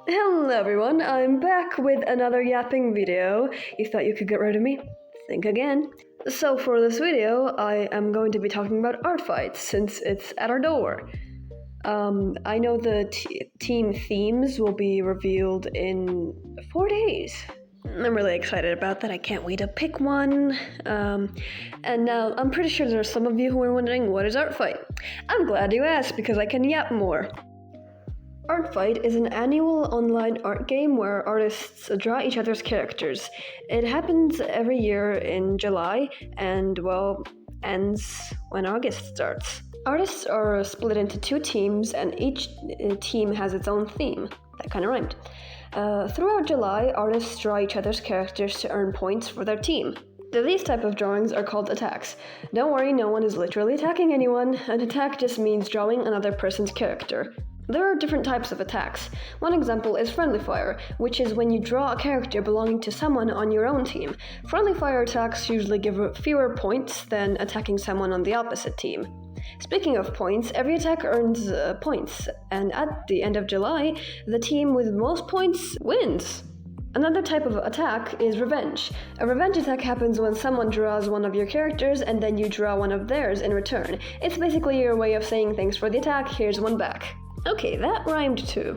Hello everyone, I'm back with another Yapping video. You thought you could get rid of me? Think again. So for this video, I am going to be talking about Artfight, since it's at our door. I know the team themes will be revealed in 4 days. I'm really excited about that. I can't wait to pick one. And now, I'm pretty sure there are some of you who are wondering, what is Artfight? I'm glad you asked, because I can yap more. Artfight is an annual online art game where artists draw each other's characters. It happens every year in July and, ends when August starts. Artists are split into 2 teams and each team has its own theme. That kind of rhymed. Throughout July, artists draw each other's characters to earn points for their team. These type of drawings are called attacks. Don't worry, no one is literally attacking anyone. An attack just means drawing another person's character. There are different types of attacks. One example is friendly fire, which is when you draw a character belonging to someone on your own team. Friendly fire attacks usually give fewer points than attacking someone on the opposite team. Speaking of points, every attack earns points, and at the end of July, the team with most points wins. Another type of attack is revenge. A revenge attack happens when someone draws one of your characters and then you draw one of theirs in return. It's basically your way of saying thanks for the attack, here's one back. Okay, that rhymed too.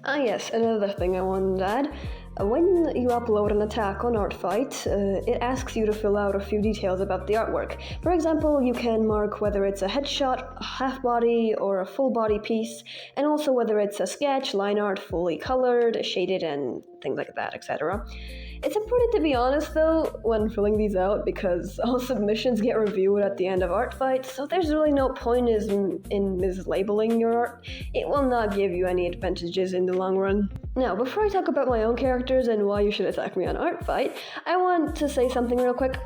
Yes, another thing I wanted to add. When you upload an attack on Artfight, it asks you to fill out a few details about the artwork. For example, you can mark whether it's a headshot, a half-body, or a full-body piece, and also whether it's a sketch, line art, fully colored, shaded, and things like that, etc. It's important to be honest, though, when filling these out, because all submissions get reviewed at the end of Artfight, so there's really no point in mislabeling your art. It will not give you any advantages in the long run. Now, before I talk about my own characters and why you should attack me on Artfight, I want to say something real quick.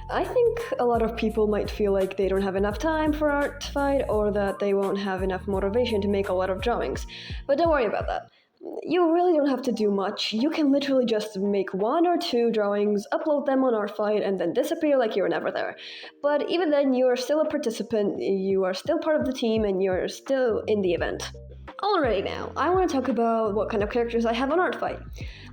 I think a lot of people might feel like they don't have enough time for Artfight, or that they won't have enough motivation to make a lot of drawings. But don't worry about that. You really don't have to do much. You can literally just make 1 or 2 drawings, upload them on Artfight, and then disappear like you were never there. But even then, you are still a participant, you are still part of the team, and you're still in the event. Alrighty now, I want to talk about what kind of characters I have on Artfight.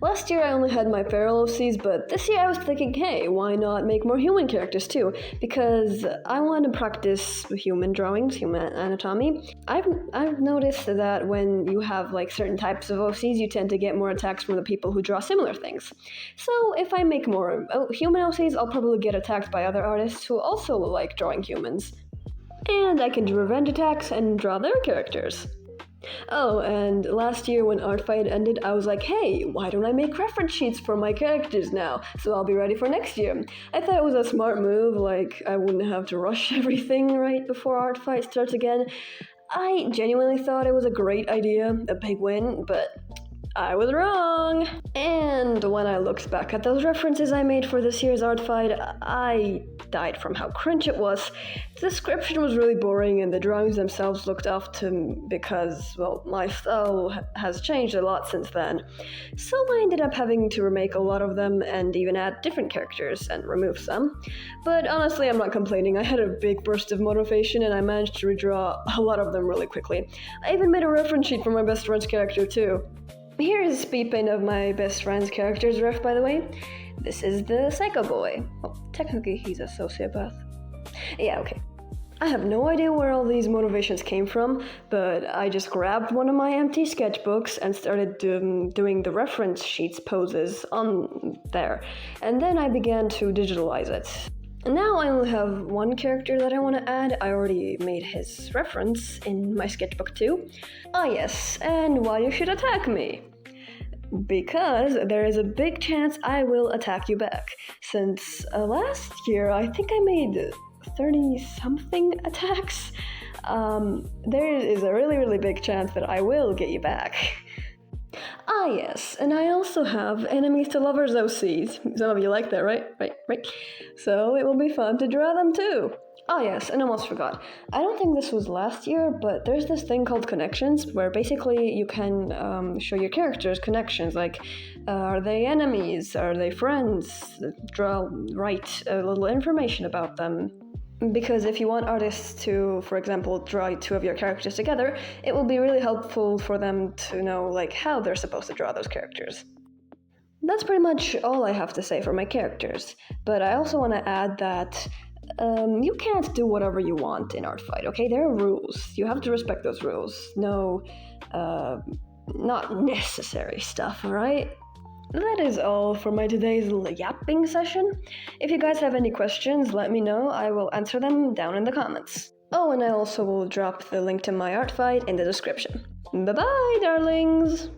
Last year I only had my feral OCs, but this year I was thinking, hey, why not make more human characters too? Because I want to practice human drawings, human anatomy. I've noticed that when you have like certain types of OCs, you tend to get more attacks from the people who draw similar things. So if I make more human OCs, I'll probably get attacked by other artists who also like drawing humans. And I can do revenge attacks and draw their characters. Oh, and last year when Artfight ended, I was like, hey, why don't I make reference sheets for my characters now, so I'll be ready for next year. I thought it was a smart move, like I wouldn't have to rush everything right before Artfight starts again. I genuinely thought it was a great idea, a big win, but I was wrong! And when I looked back at those references I made for this year's Artfight, I died from how cringe it was. The description was really boring and the drawings themselves looked off to me because, well, my style has changed a lot since then. So I ended up having to remake a lot of them and even add different characters and remove some. But honestly, I'm not complaining. I had a big burst of motivation and I managed to redraw a lot of them really quickly. I even made a reference sheet for my best friend's character too. Here is a speed paint of my best friend's character's ref, by the way. This is the Psycho Boy. Well, technically he's a sociopath. Yeah, okay. I have no idea where all these motivations came from, but I just grabbed one of my empty sketchbooks and started doing the reference sheets poses on there. And then I began to digitalize it. And now I only have one character that I want to add. I already made his reference in my sketchbook too. Ah yes, and why you should attack me. Because there is a big chance I will attack you back. Since last year, I think I made 30-something attacks. There is a really big chance that I will get you back. Ah yes, and I also have enemies to lovers OCs. Some of you like that, right? Right. So it will be fun to draw them too. Ah yes, and almost forgot. I don't think this was last year, but there's this thing called connections, where basically you can show your characters connections, like are they enemies, are they friends, write a little information about them. Because if you want artists to, for example, draw two of your characters together, it will be really helpful for them to know like how they're supposed to draw those characters. That's pretty much all I have to say for my characters, but I also want to add that you can't do whatever you want in Artfight, okay? There are rules. You have to respect those rules. No, not necessary stuff, alright? That is all for my today's yapping session. If you guys have any questions, let me know. I will answer them down in the comments. Oh, and I also will drop the link to my Artfight in the description. Bye-bye, darlings!